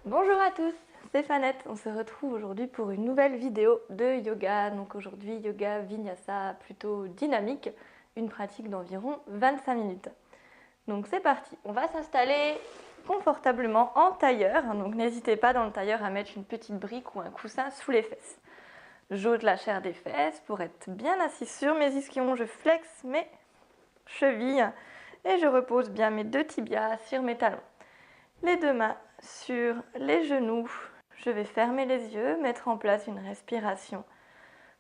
Bonjour à tous, c'est Fanette. On se retrouve aujourd'hui pour une nouvelle vidéo de yoga. Donc aujourd'hui, yoga vinyasa plutôt dynamique, une pratique d'environ 25 minutes. Donc c'est parti, on va s'installer confortablement en tailleur. Donc n'hésitez pas dans le tailleur à mettre une petite brique ou un coussin sous les fesses. J'ôte la chair des fesses pour être bien assis sur mes ischions. Je flexe mes chevilles et je repose bien mes deux tibias sur mes talons. Les deux mains sur les genoux. Je vais fermer les yeux, mettre en place une respiration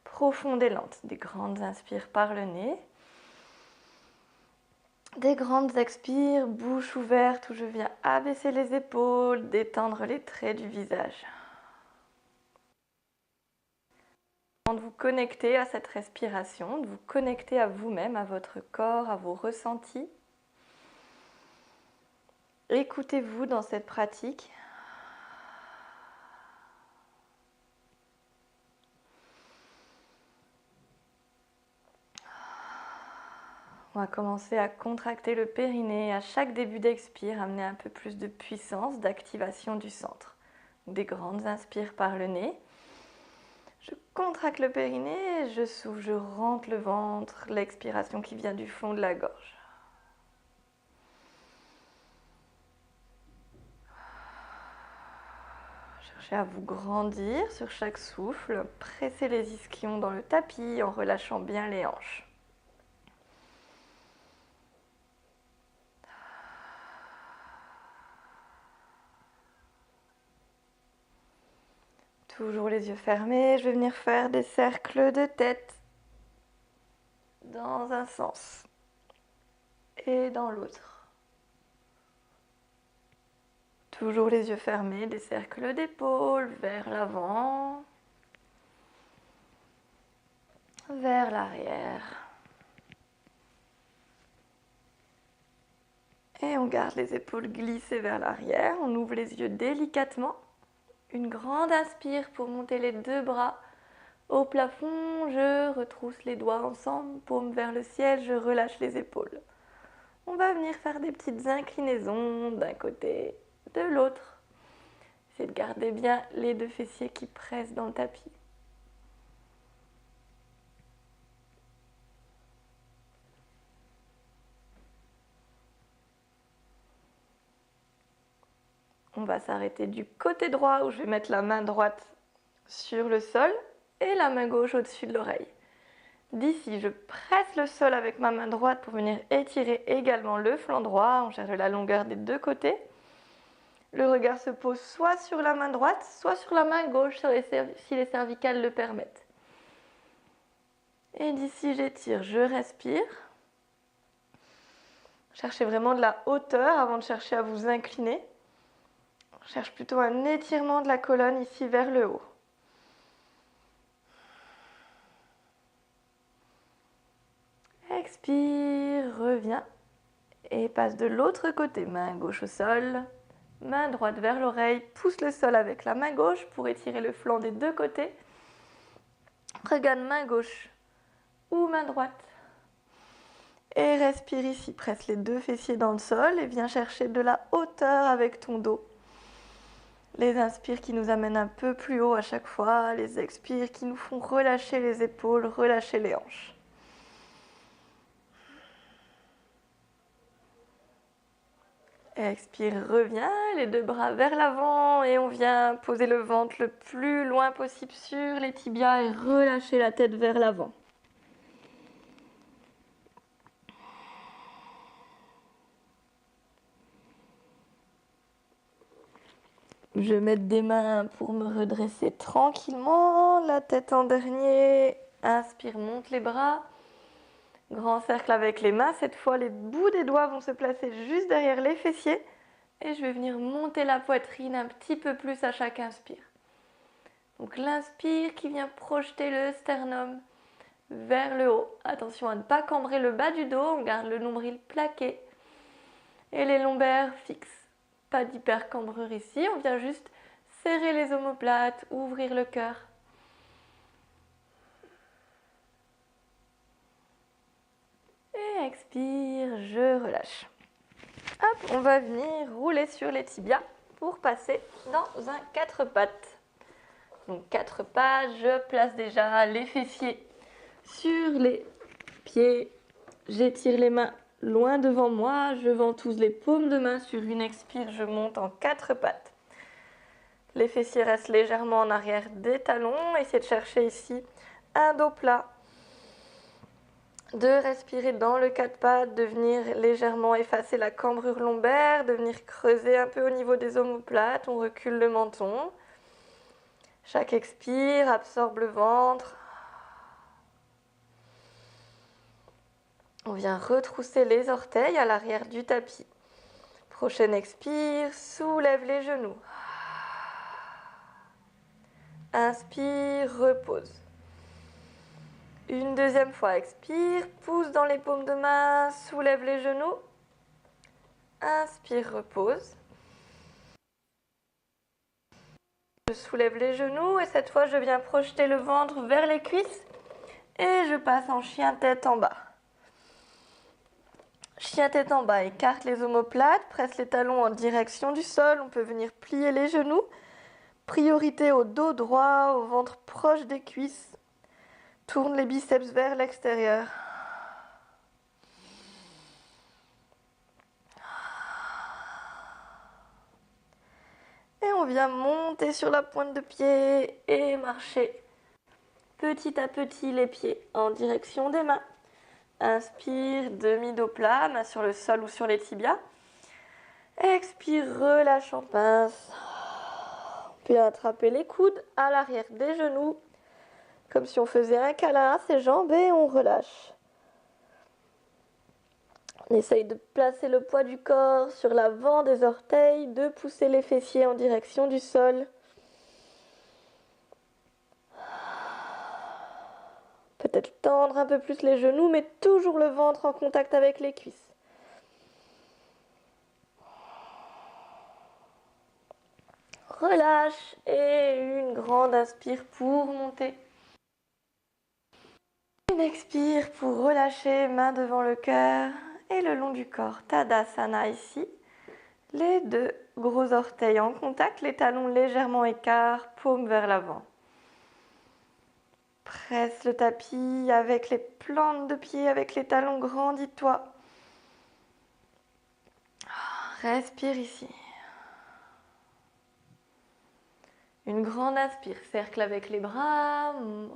profonde et lente. Des grandes inspires par le nez. Des grandes expires, bouche ouverte, où je viens abaisser les épaules, détendre les traits du visage. De vous connecter à cette respiration, de vous connecter à vous-même, à votre corps, à vos ressentis. Écoutez-vous dans cette pratique. On va commencer à contracter le périnée. À chaque début d'expire, amener un peu plus de puissance, d'activation du centre. Des grandes inspires par le nez. Je contracte le périnée, je souffle, je rentre le ventre, l'expiration qui vient du fond de la gorge. Cherchez à vous grandir sur chaque souffle. Pressez les ischions dans le tapis en relâchant bien les hanches. Toujours les yeux fermés, je vais venir faire des cercles de tête dans un sens et dans l'autre. Toujours les yeux fermés, des cercles d'épaules vers l'avant, vers l'arrière. Et on garde les épaules glissées vers l'arrière, on ouvre les yeux délicatement. Une grande inspire pour monter les deux bras au plafond, je retrousse les doigts ensemble, paume vers le ciel, je relâche les épaules. On va venir faire des petites inclinaisons d'un côté, de l'autre. Essayez de garder bien les deux fessiers qui pressent dans le tapis. On va s'arrêter du côté droit où je vais mettre la main droite sur le sol et la main gauche au-dessus de l'oreille. D'ici, je presse le sol avec ma main droite pour venir étirer également le flanc droit. On cherche la longueur des deux côtés. Le regard se pose soit sur la main droite, soit sur la main gauche si les cervicales le permettent. Et d'ici, j'étire, je respire. Cherchez vraiment de la hauteur avant de chercher à vous incliner. Je cherche plutôt un étirement de la colonne ici vers le haut. Expire, reviens et passe de l'autre côté. Main gauche au sol, main droite vers l'oreille, pousse le sol avec la main gauche pour étirer le flanc des deux côtés. Regarde main gauche ou main droite. Et respire ici, presse les deux fessiers dans le sol et viens chercher de la hauteur avec ton dos. Les inspires qui nous amènent un peu plus haut à chaque fois, les expires qui nous font relâcher les épaules, relâcher les hanches. Expire, reviens, les deux bras vers l'avant et on vient poser le ventre le plus loin possible sur les tibias et relâcher la tête vers l'avant. Je vais mettre des mains pour me redresser tranquillement, la tête en dernier. Inspire, monte les bras. Grand cercle avec les mains. Cette fois, les bouts des doigts vont se placer juste derrière les fessiers. Et je vais venir monter la poitrine un petit peu plus à chaque inspire. Donc l'inspire qui vient projeter le sternum vers le haut. Attention à ne pas cambrer le bas du dos. On garde le nombril plaqué. Et les lombaires fixes. Pas d'hypercambrure ici, on vient juste serrer les omoplates, ouvrir le cœur. Et expire, je relâche. Hop, on va venir rouler sur les tibias pour passer dans un 4 pattes. Donc 4 pattes, je place déjà les fessiers sur les pieds. J'étire les mains loin devant moi, je ventouse les paumes de main sur une expire, je monte en 4 pattes. Les fessiers restent légèrement en arrière des talons. Essayez de chercher ici un dos plat. De respirer dans le 4 pattes, de venir légèrement effacer la cambrure lombaire, de venir creuser un peu au niveau des omoplates. On recule le menton. Chaque expire absorbe le ventre. On vient retrousser les orteils à l'arrière du tapis. Prochaine expire, soulève les genoux. Inspire, repose. Une deuxième fois, expire, pousse dans les paumes de main, soulève les genoux. Inspire, repose. Je soulève les genoux et cette fois, je viens projeter le ventre vers les cuisses et je passe en chien tête en bas. Chien tête en bas, écarte les omoplates, presse les talons en direction du sol. On peut venir plier les genoux. Priorité au dos droit, au ventre proche des cuisses. Tourne les biceps vers l'extérieur. Et on vient monter sur la pointe de pied et marcher petit à petit les pieds en direction des mains. Inspire, demi-dos plat, main sur le sol ou sur les tibias. Expire, relâche en pince. Puis attraper les coudes à l'arrière des genoux, comme si on faisait un câlin à ses jambes et on relâche. On essaye de placer le poids du corps sur l'avant des orteils, de pousser les fessiers en direction du sol. Peut-être tendre un peu plus les genoux, mais toujours le ventre en contact avec les cuisses. Relâche et une grande inspire pour monter. Une expire pour relâcher, main devant le cœur et le long du corps. Tadasana ici. Les deux gros orteils en contact, les talons légèrement écarts, paume vers l'avant. Presse le tapis avec les plantes de pied, avec les talons, grandis-toi. Respire ici. Une grande inspire, cercle avec les bras,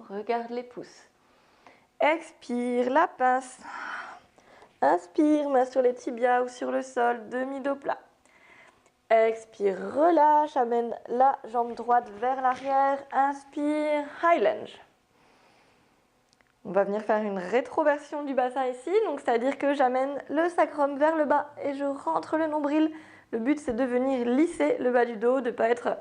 regarde les pouces. Expire, la pince. Inspire, main sur les tibias ou sur le sol, demi-dos plat. Expire, relâche, amène la jambe droite vers l'arrière. Inspire, high lunge. On va venir faire une rétroversion du bassin ici, donc c'est-à-dire que j'amène le sacrum vers le bas et je rentre le nombril. Le but, c'est de venir lisser le bas du dos, de ne pas être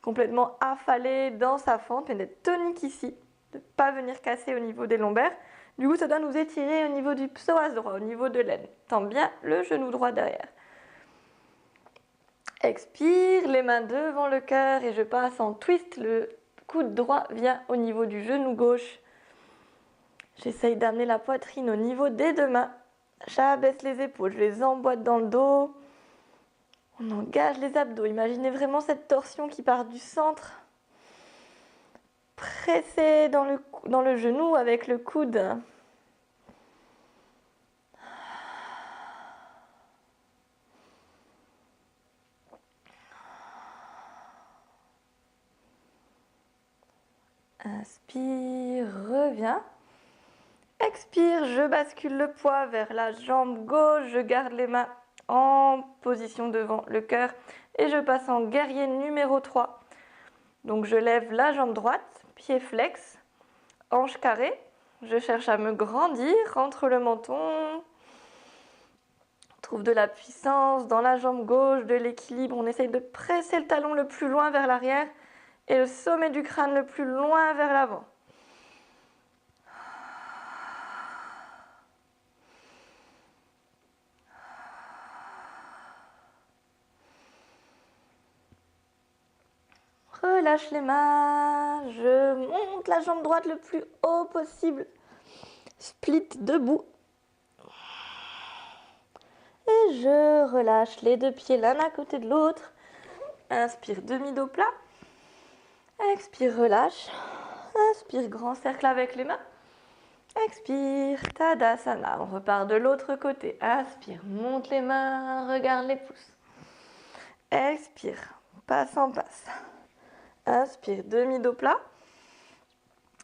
complètement affalé dans sa fente, mais d'être tonique ici, de ne pas venir casser au niveau des lombaires. Du coup, ça doit nous étirer au niveau du psoas droit, au niveau de l'aine. Tends bien le genou droit derrière. Expire, les mains devant le cœur et je passe en twist. Le coude droit vient au niveau du genou gauche. J'essaye d'amener la poitrine au niveau des deux mains. J'abaisse les épaules, je les emboîte dans le dos. On engage les abdos. Imaginez vraiment cette torsion qui part du centre. Pressez dans le genou avec le coude. Inspire, reviens. Expire, je bascule le poids vers la jambe gauche. Je garde les mains en position devant le cœur et je passe en guerrier numéro 3. Donc je lève la jambe droite, pied flex, hanche carrée. Je cherche à me grandir, rentre le menton. Trouve de la puissance dans la jambe gauche, de l'équilibre. On essaye de presser le talon le plus loin vers l'arrière et le sommet du crâne le plus loin vers l'avant. Relâche les mains, je monte la jambe droite le plus haut possible. Split debout. Et je relâche les deux pieds l'un à côté de l'autre. Inspire, demi-dos plat. Expire, relâche. Inspire, grand cercle avec les mains. Expire, Tadasana. On repart de l'autre côté. Inspire, monte les mains, regarde les pouces. Expire, passe en passe. Inspire, demi-dos plat.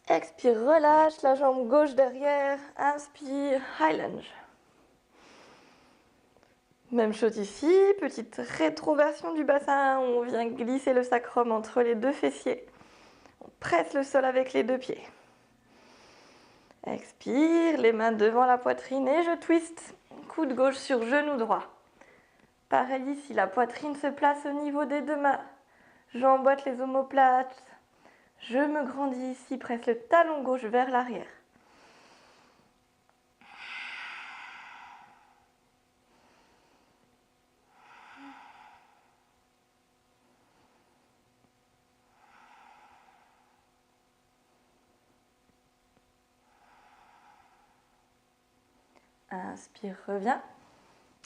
Expire, relâche la jambe gauche derrière. Inspire, high lunge. Même chose ici, petite rétroversion du bassin. On vient glisser le sacrum entre les deux fessiers. On presse le sol avec les deux pieds. Expire, les mains devant la poitrine et je twist. Coude gauche sur genou droit. Pareil ici, la poitrine se place au niveau des deux mains. J'emboîte les omoplates. Je me grandis ici, presse le talon gauche vers l'arrière. Inspire, reviens.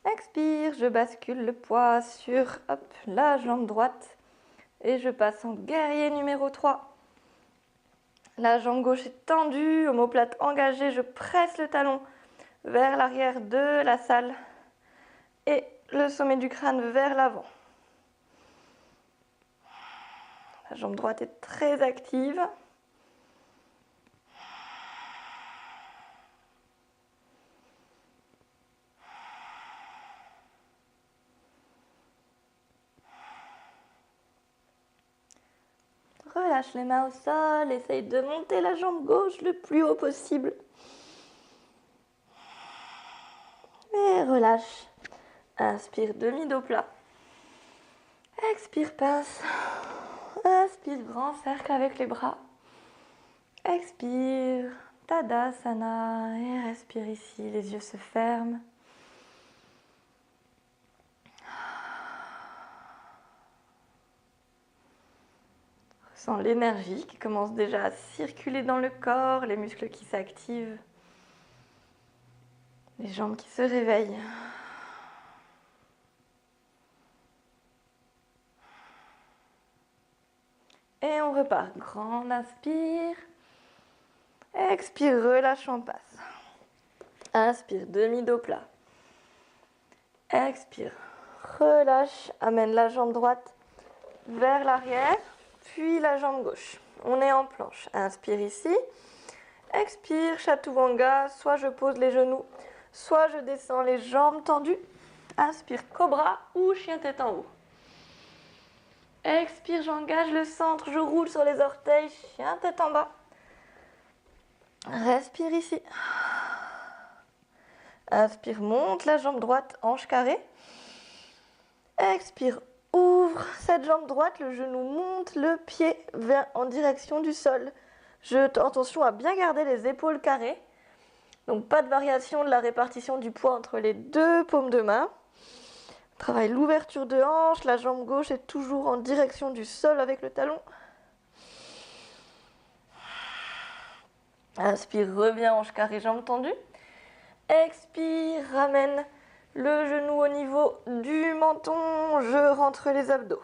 Expire, je bascule le poids sur la jambe droite. Et je passe en guerrier numéro 3. La jambe gauche est tendue, omoplate engagée, je presse le talon vers l'arrière de la salle et le sommet du crâne vers l'avant. La jambe droite est très active. Relâche les mains au sol, essaye de monter la jambe gauche le plus haut possible. Et relâche. Inspire, demi-dos plat. Expire, pince. Inspire, grand cercle avec les bras. Expire, Tadasana. Et respire ici, les yeux se ferment. Ressens l'énergie qui commence déjà à circuler dans le corps, les muscles qui s'activent, les jambes qui se réveillent. Et on repart. Grand inspire. Expire, relâche, on passe. Inspire, demi-dos plat. Expire, relâche, amène la jambe droite vers l'arrière, puis la jambe gauche. On est en planche. Inspire ici. Expire, Chaturanga. Soit je pose les genoux, soit je descends les jambes tendues. Inspire, cobra ou chien tête en haut. Expire, j'engage le centre, je roule sur les orteils, chien tête en bas. Respire ici. Inspire, monte la jambe droite, hanche carrée. Expire, ouvre cette jambe droite, le genou monte, le pied vers en direction du sol. Attention à bien garder les épaules carrées. Donc pas de variation de la répartition du poids entre les deux paumes de main. Travaille l'ouverture de hanche, la jambe gauche est toujours en direction du sol avec le talon. Inspire, reviens, hanche carrée, jambe tendue. Expire, ramène le genou au niveau du menton, je rentre les abdos.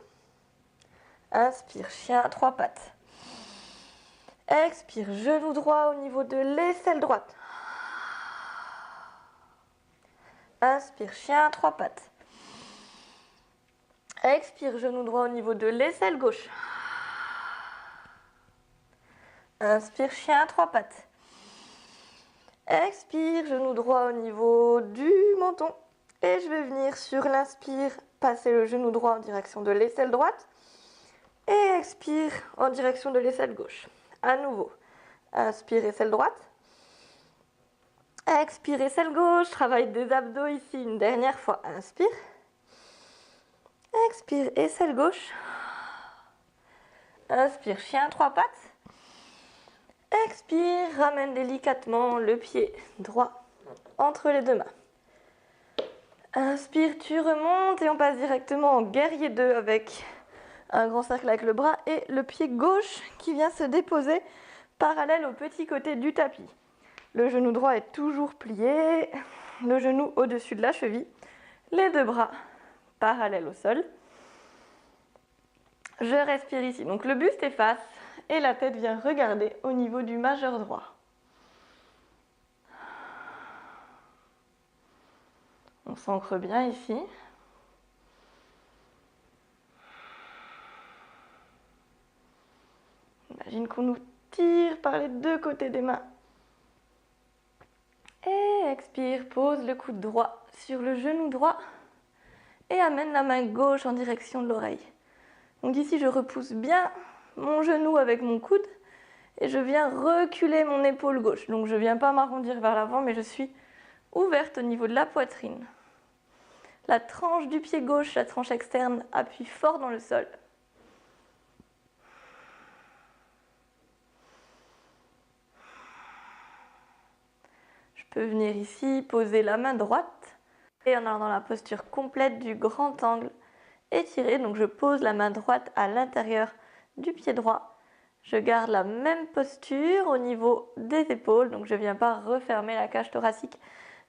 Inspire, chien à trois pattes. Expire, genou droit au niveau de l'aisselle droite. Inspire, chien à trois pattes. Expire, genou droit au niveau de l'aisselle gauche. Inspire, chien à trois pattes. Expire, genou droit au niveau du menton. Et je vais venir sur l'inspire, passer le genou droit en direction de l'aisselle droite. Et expire en direction de l'aisselle gauche. À nouveau, inspire, aisselle droite. Expire, aisselle gauche. Travaille des abdos ici une dernière fois. Inspire. Expire, aisselle gauche. Inspire, chien à trois pattes. Expire, ramène délicatement le pied droit entre les deux mains. Inspire, tu remontes et on passe directement en guerrier 2 avec un grand cercle avec le bras et le pied gauche qui vient se déposer parallèle au petit côté du tapis. Le genou droit est toujours plié, le genou au-dessus de la cheville, les deux bras parallèles au sol. Je respire ici. Donc le buste est face et la tête vient regarder au niveau du majeur droit. On s'ancre bien ici. Imagine qu'on nous tire par les deux côtés des mains. Et expire, pose le coude droit sur le genou droit et amène la main gauche en direction de l'oreille. Donc ici, je repousse bien mon genou avec mon coude et je viens reculer mon épaule gauche. Donc je ne viens pas m'arrondir vers l'avant, mais je suis ouverte au niveau de la poitrine. La tranche du pied gauche, la tranche externe, appuie fort dans le sol. Je peux venir ici, poser la main droite et en allant dans la posture complète du grand angle, étirer. Donc je pose la main droite à l'intérieur du pied droit. Je garde la même posture au niveau des épaules, donc je ne viens pas refermer la cage thoracique.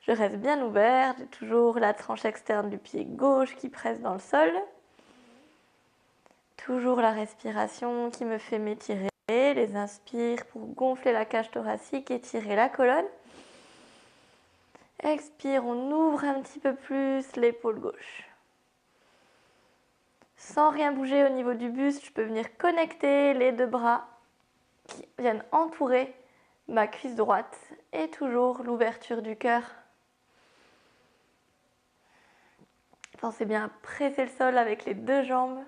Je reste bien ouverte, j'ai toujours la tranche externe du pied gauche qui presse dans le sol. Toujours la respiration qui me fait m'étirer, les inspires pour gonfler la cage thoracique, étirer la colonne. Expire, on ouvre un petit peu plus l'épaule gauche. Sans rien bouger au niveau du buste, je peux venir connecter les deux bras qui viennent entourer ma cuisse droite et toujours l'ouverture du cœur. Pensez bien à presser le sol avec les deux jambes.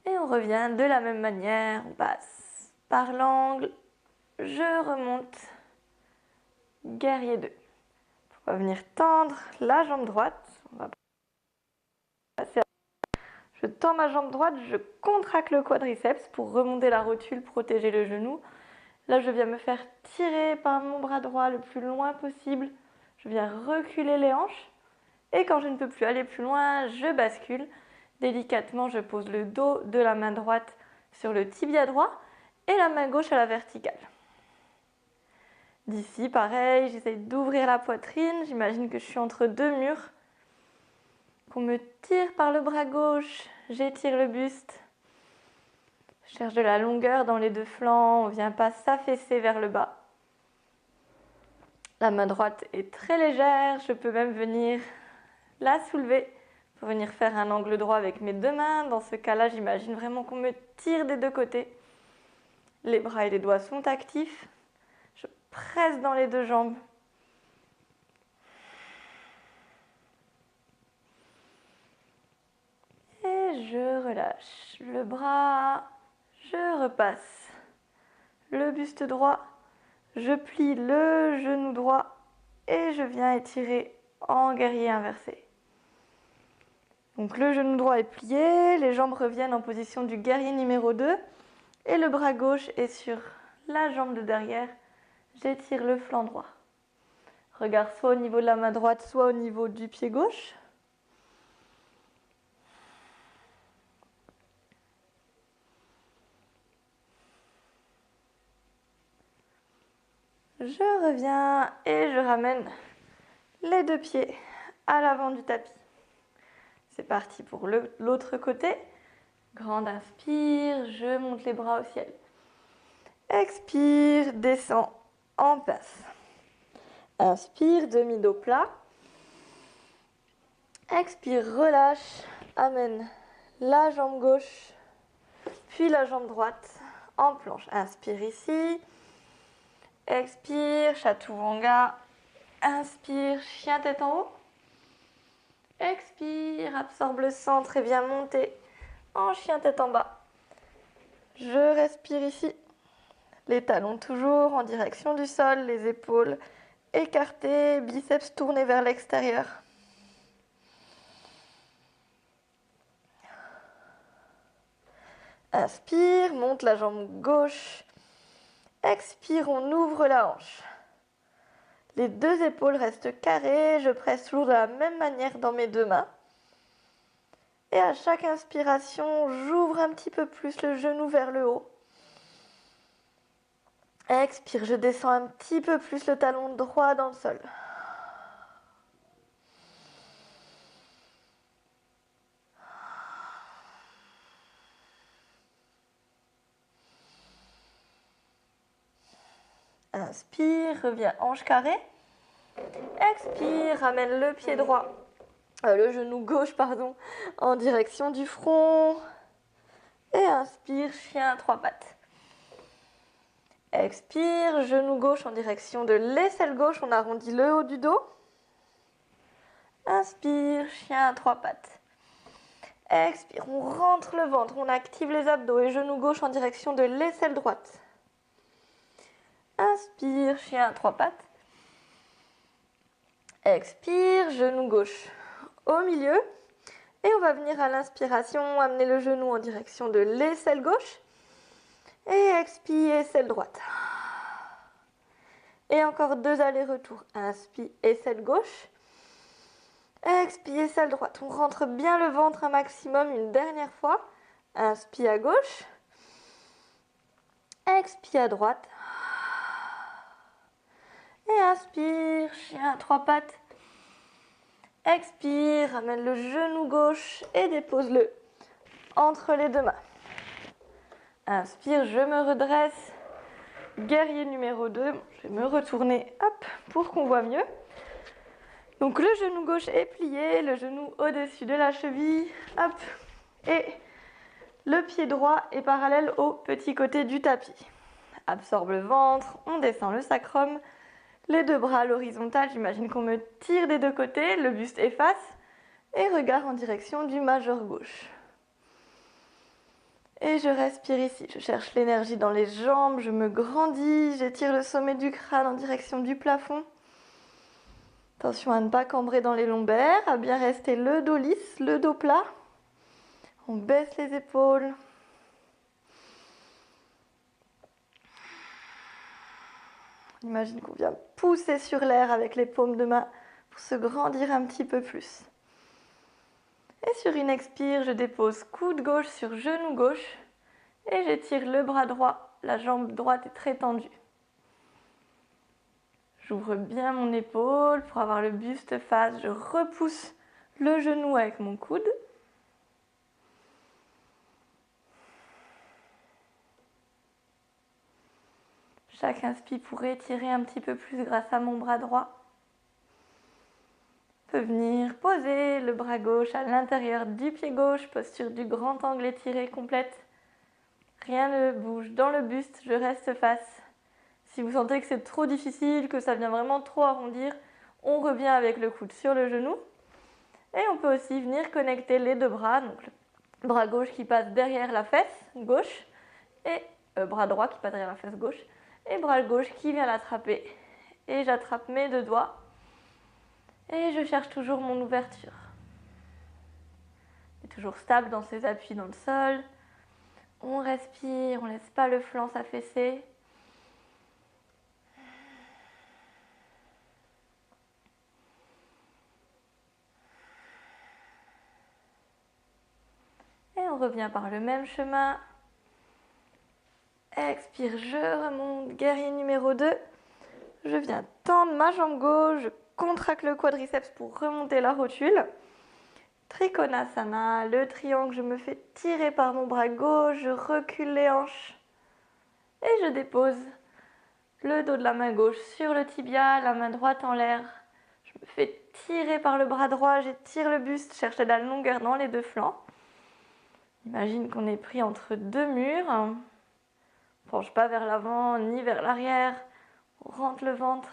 Et on revient de la même manière, on passe par l'angle, je remonte, guerrier 2. On va venir tendre la jambe droite, on va passer. Je tends ma jambe droite, je contracte le quadriceps pour remonter la rotule, protéger le genou. Là, je viens me faire tirer par mon bras droit le plus loin possible. Je viens reculer les hanches. Et quand je ne peux plus aller plus loin, je bascule. Délicatement, je pose le dos de la main droite sur le tibia droit et la main gauche à la verticale. D'ici, pareil, j'essaye d'ouvrir la poitrine. J'imagine que je suis entre deux murs. Qu'on me tire par le bras gauche, j'étire le buste. Je cherche de la longueur dans les deux flancs, on ne vient pas s'affaisser vers le bas. La main droite est très légère, je peux même venir la soulever pour venir faire un angle droit avec mes deux mains. Dans ce cas-là, j'imagine vraiment qu'on me tire des deux côtés. Les bras et les doigts sont actifs. Je presse dans les deux jambes. Et je relâche le bras, je repasse le buste droit, je plie le genou droit et je viens étirer en guerrier inversé. Donc le genou droit est plié, les jambes reviennent en position du guerrier numéro 2 et le bras gauche est sur la jambe de derrière. J'étire le flanc droit. Regard soit au niveau de la main droite, soit au niveau du pied gauche. Je reviens et je ramène les deux pieds à l'avant du tapis. C'est parti pour l'autre côté. Grande inspire, je monte les bras au ciel. Expire, descends en passe. Inspire, demi-dos plat. Expire, relâche, amène la jambe gauche, puis la jambe droite en planche. Inspire ici. Expire, chaturanga. Inspire, chien tête en haut. Expire, absorbe le centre et viens monter en chien tête en bas. Je respire ici. Les talons toujours en direction du sol, les épaules écartées, biceps tournés vers l'extérieur. Inspire, monte la jambe gauche. Expire, on ouvre la hanche. Les deux épaules restent carrées, je presse toujours de la même manière dans mes deux mains. Et à chaque inspiration, j'ouvre un petit peu plus le genou vers le haut. Expire, je descends un petit peu plus le talon droit dans le sol. Inspire, reviens hanche carrée. Expire, ramène le pied droit, le genou gauche, pardon, en direction du front. Et inspire, chien à 3 pattes. Expire, genou gauche en direction de l'aisselle gauche, on arrondit le haut du dos. Inspire, chien à 3 pattes. Expire, on rentre le ventre, on active les abdos et genou gauche en direction de l'aisselle droite. Inspire, chien à 3 pattes. Expire, genou gauche au milieu. Et on va venir à l'inspiration, amener le genou en direction de l'aisselle gauche. Et expire, aisselle droite. Et encore 2 allers-retours. Inspire, aisselle gauche. Expire, aisselle droite. On rentre bien le ventre un maximum une dernière fois. Inspire à gauche. Expire à droite. Et inspire, chien à 3 pattes. Expire, ramène le genou gauche et dépose-le entre les 2 mains. Inspire, je me redresse. Guerrier numéro 2. Je vais me retourner, hop, pour qu'on voit mieux. Donc le genou gauche est plié, le genou au-dessus de la cheville, hop, et le pied droit est parallèle au petit côté du tapis. Absorbe le ventre, on descend le sacrum, les 2 bras à l'horizontale, j'imagine qu'on me tire des 2 côtés, le buste efface, et regard en direction du majeur gauche. Et je respire ici, je cherche l'énergie dans les jambes, je me grandis, j'étire le sommet du crâne en direction du plafond. Attention à ne pas cambrer dans les lombaires, à bien rester le dos lisse, le dos plat. On baisse les épaules. On imagine qu'on vient pousser sur l'air avec les paumes de main pour se grandir un petit peu plus. Et sur une expire, je dépose coude gauche sur genou gauche et j'étire le bras droit. La jambe droite est très tendue. J'ouvre bien mon épaule pour avoir le buste face. Je repousse le genou avec mon coude. Chaque inspire pour étirer un petit peu plus grâce à mon bras droit. On peut venir poser le bras gauche à l'intérieur du pied gauche, posture du grand angle étiré complète. Rien ne bouge dans le buste, je reste face. Si vous sentez que c'est trop difficile, que ça vient vraiment trop arrondir, on revient avec le coude sur le genou. Et on peut aussi venir connecter les 2 bras, donc le bras gauche qui passe derrière la fesse gauche, et bras droit qui passe derrière la fesse gauche, et bras gauche qui vient l'attraper. Et j'attrape mes 2 doigts, et je cherche toujours mon ouverture. On est toujours stable dans ses appuis dans le sol. On respire, on ne laisse pas le flanc s'affaisser. Et on revient par le même chemin. Expire, je remonte. Guerrier numéro 2. Je viens tendre ma jambe gauche. Je contracte le quadriceps pour remonter la rotule. Trikonasana, le triangle. Je me fais tirer par mon bras gauche. Je recule les hanches. Et je dépose le dos de la main gauche sur le tibia, la main droite en l'air. Je me fais tirer par le bras droit. J'étire le buste. Cherche de la longueur dans les 2 flancs. Imagine qu'on est pris entre 2 murs. On ne penche pas vers l'avant ni vers l'arrière. On rentre le ventre.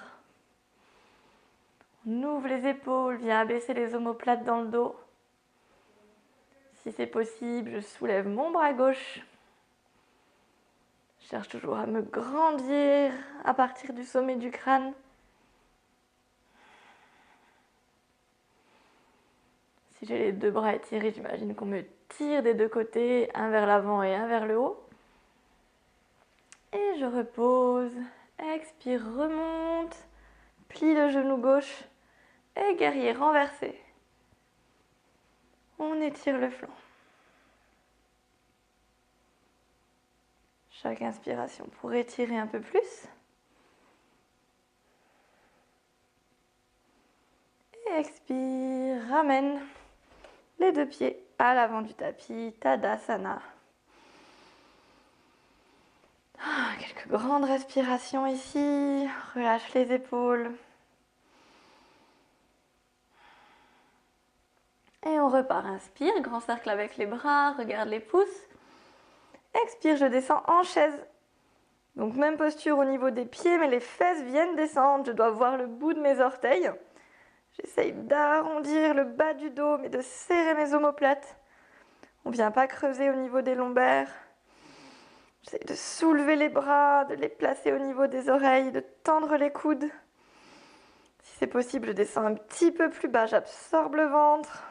On ouvre les épaules, vient abaisser les omoplates dans le dos. Si c'est possible, je soulève mon bras gauche. Je cherche toujours à me grandir à partir du sommet du crâne. Si j'ai les 2 bras étirés, j'imagine qu'on me tire des 2 côtés, un vers l'avant et un vers le haut. Et je repose, expire, remonte, plie le genou gauche et guerrier renversé. On étire le flanc. Chaque inspiration pour étirer un peu plus. Et expire, ramène les 2 pieds à l'avant du tapis, Tadasana. Quelques grande respiration ici, relâche les épaules. Et on repart, inspire, grand cercle avec les bras, regarde les pouces. Expire, je descends en chaise. Donc même posture au niveau des pieds, mais les fesses viennent descendre. Je dois voir le bout de mes orteils. J'essaye d'arrondir le bas du dos, mais de serrer mes omoplates. On ne vient pas creuser au niveau des lombaires. J'essaye de soulever les bras, de les placer au niveau des oreilles, de tendre les coudes. Si c'est possible, je descends un petit peu plus bas, j'absorbe le ventre.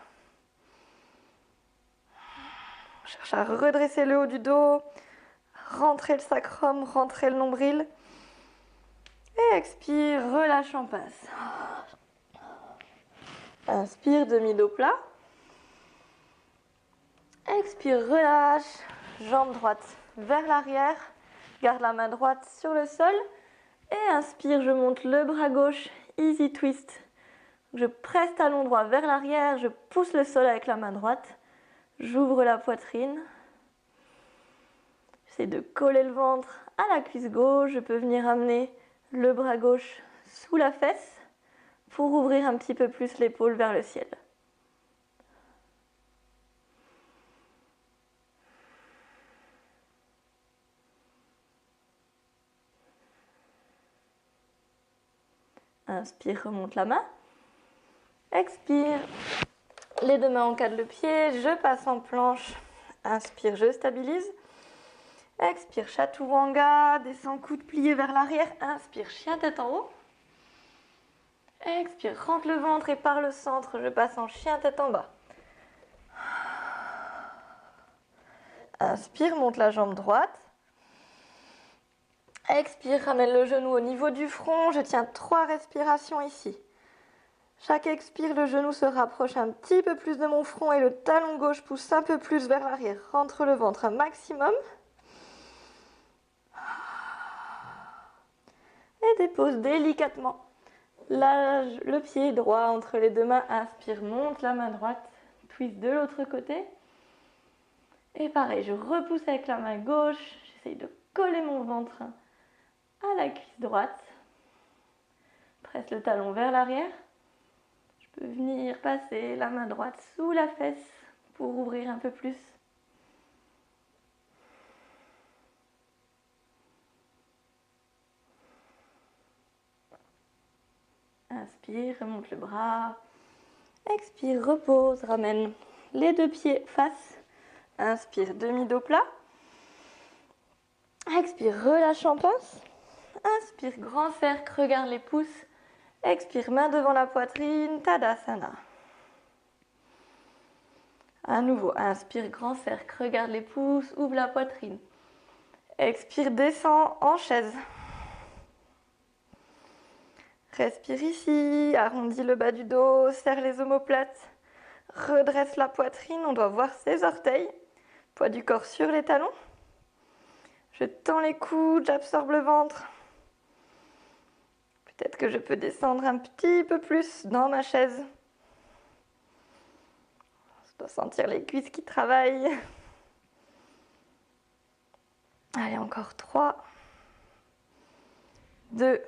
Je cherche à redresser le haut du dos, rentrer le sacrum, rentrer le nombril. Et expire, relâche en pince. Inspire, demi-dos plat. Expire, relâche, jambe droite vers l'arrière. Garde la main droite sur le sol. Et inspire, je monte le bras gauche, easy twist. Je presse talon droit vers l'arrière, je pousse le sol avec la main droite. J'ouvre la poitrine. J'essaie de coller le ventre à la cuisse gauche. Je peux venir amener le bras gauche sous la fesse pour ouvrir un petit peu plus l'épaule vers le ciel. Inspire, remonte la main. Expire, les deux mains encadrent le pied, je passe en planche. Inspire, je stabilise. Expire, chaturanga, descends coude plié vers l'arrière. Inspire, chien tête en haut. Expire, rentre le ventre et par le centre, je passe en chien tête en bas. Inspire, monte la jambe droite. Expire, ramène le genou au niveau du front. Je tiens 3 respirations ici. Chaque expire, le genou se rapproche un petit peu plus de mon front et le talon gauche pousse un peu plus vers l'arrière. Rentre le ventre un maximum. Et dépose délicatement le pied droit entre les deux mains. Inspire, monte la main droite. Twist de l'autre côté. Et pareil, je repousse avec la main gauche. J'essaye de coller mon ventre à la cuisse droite. Presse le talon vers l'arrière. Je peux venir passer la main droite sous la fesse pour ouvrir un peu plus. Inspire, remonte le bras. Expire, repose, ramène les deux pieds face. Inspire, demi-dos plat. Expire, relâche en pince. Inspire, grand cercle, regarde les pouces. Expire, main devant la poitrine, Tadasana. À nouveau, inspire, grand cercle, regarde les pouces, ouvre la poitrine. Expire, descend en chaise. Respire ici, arrondis le bas du dos, serre les omoplates, redresse la poitrine, on doit voir ses orteils, poids du corps sur les talons. Je tends les coudes, j'absorbe le ventre. Peut-être que je peux descendre un petit peu plus dans ma chaise. Je dois sentir les cuisses qui travaillent. Allez, encore 3, 2,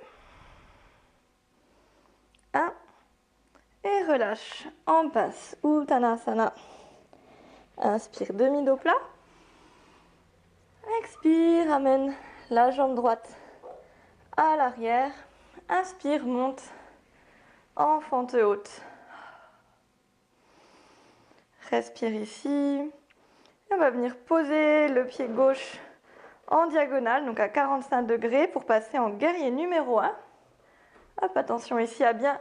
1. Et relâche en pince, Uttanasana. Inspire, demi-dos plat. Expire, amène la jambe droite à l'arrière. Inspire, monte en fente haute. Respire ici. Et on va venir poser le pied gauche en diagonale, donc à 45 degrés pour passer en guerrier numéro 1. Hop, attention ici à bien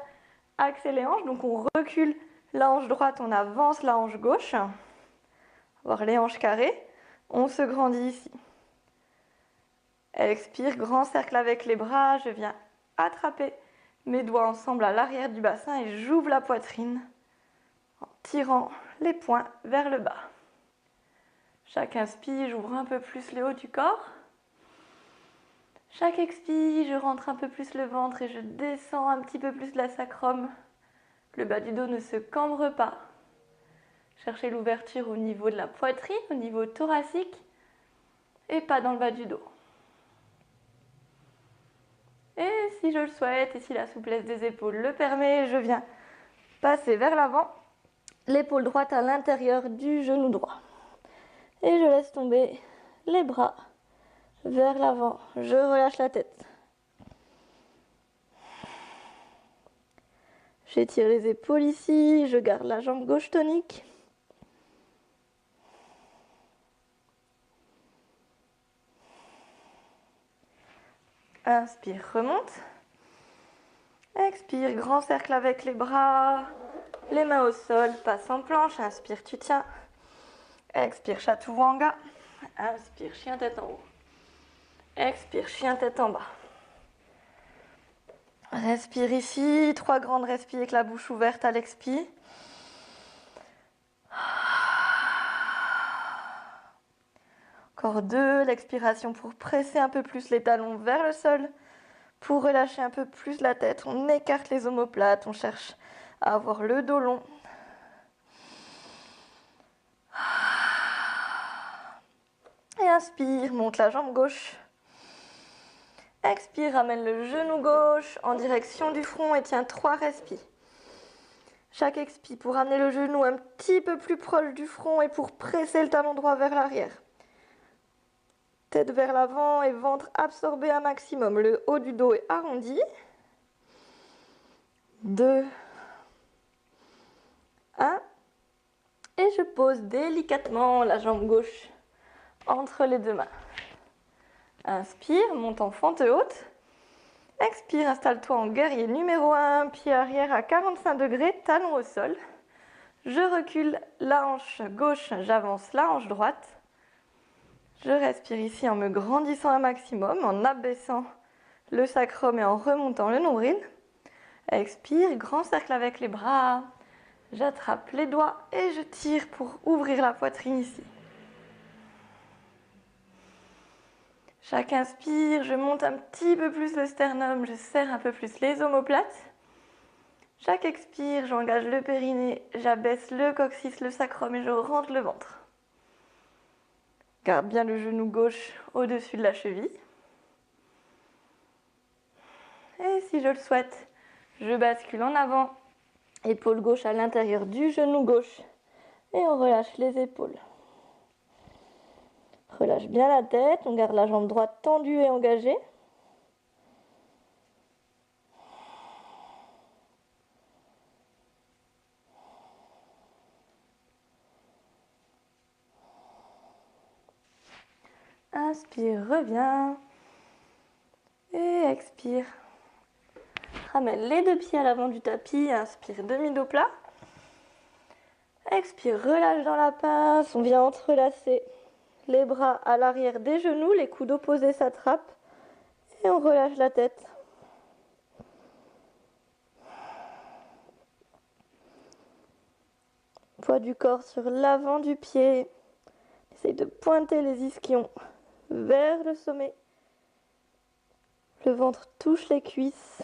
axer les hanches. Donc on recule la hanche droite, on avance la hanche gauche. Avoir les hanches carrées. On se grandit ici. Expire, grand cercle avec les bras. Je viens attraper mes doigts ensemble à l'arrière du bassin et j'ouvre la poitrine en tirant les poings vers le bas. Chaque inspire, j'ouvre un peu plus le haut du corps. Chaque expire, je rentre un peu plus le ventre et je descends un petit peu plus la sacrum. Le bas du dos ne se cambre pas. Cherchez l'ouverture au niveau de la poitrine, au niveau thoracique et pas dans le bas du dos. Et si je le souhaite et si la souplesse des épaules le permet, je viens passer vers l'avant, l'épaule droite à l'intérieur du genou droit. Et je laisse tomber les bras vers l'avant. Je relâche la tête. J'étire les épaules ici, je garde la jambe gauche tonique. Inspire, remonte. Expire, grand cercle avec les bras, les mains au sol, passe en planche. Inspire, tu tiens. Expire, chaturanga. Inspire, chien tête en haut. Expire, chien tête en bas. Respire ici, 3 grandes respires avec la bouche ouverte à l'expire. Encore 2, l'expiration pour presser un peu plus les talons vers le sol. Pour relâcher un peu plus la tête, on écarte les omoplates, on cherche à avoir le dos long. Et inspire, monte la jambe gauche. Expire, ramène le genou gauche en direction du front et tiens 3 respires. Chaque expire pour ramener le genou un petit peu plus proche du front et pour presser le talon droit vers l'arrière. Tête vers l'avant et ventre absorbé un maximum. Le haut du dos est arrondi. 2, 1. Et je pose délicatement la jambe gauche entre les 2 mains. Inspire, monte en fente haute. Expire, installe-toi en guerrier numéro 1, pied arrière à 45 degrés, talon au sol. Je recule la hanche gauche, j'avance la hanche droite. Je respire ici en me grandissant un maximum, en abaissant le sacrum et en remontant le nombril. Expire, grand cercle avec les bras. J'attrape les doigts et je tire pour ouvrir la poitrine ici. Chaque inspire, je monte un petit peu plus le sternum, je serre un peu plus les omoplates. Chaque expire, j'engage le périnée, j'abaisse le coccyx, le sacrum et je rentre le ventre. Garde bien le genou gauche au-dessus de la cheville. Et si je le souhaite, je bascule en avant, épaule gauche à l'intérieur du genou gauche et on relâche les épaules. Relâche bien la tête, on garde la jambe droite tendue et engagée. Inspire, reviens. Et expire. Ramène les 2 pieds à l'avant du tapis. Inspire, demi-dos plat. Expire, relâche dans la pince. On vient entrelacer les bras à l'arrière des genoux. Les coudes opposés s'attrapent. Et on relâche la tête. Poids du corps sur l'avant du pied. Essaye de pointer les ischions vers le sommet. Le ventre touche les cuisses.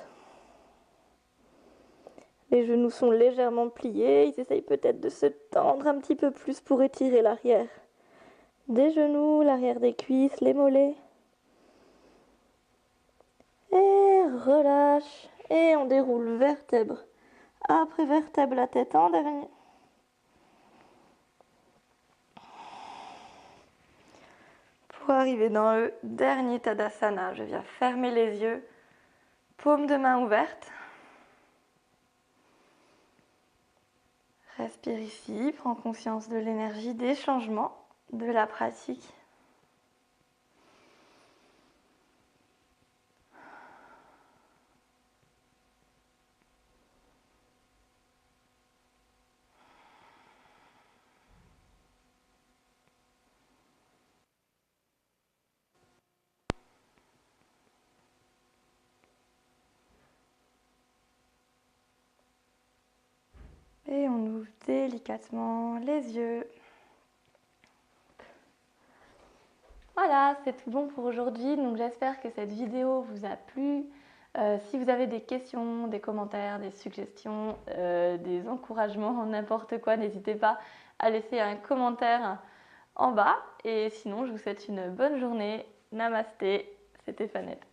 Les genoux sont légèrement pliés. Ils essayent peut-être de se tendre un petit peu plus pour étirer l'arrière des genoux, l'arrière des cuisses, les mollets. Et relâche. Et on déroule vertèbre après vertèbre, la tête en dernier. Pour arriver dans le dernier Tadasana, je viens fermer les yeux, paume de main ouverte. Respire ici, prends conscience de l'énergie des changements de la pratique. Et on ouvre délicatement les yeux. Voilà, c'est tout bon pour aujourd'hui. Donc j'espère que cette vidéo vous a plu. Si vous avez des questions, des commentaires, des suggestions, des encouragements, n'importe quoi, n'hésitez pas à laisser un commentaire en bas. Et sinon, je vous souhaite une bonne journée. Namasté, c'était Fanette.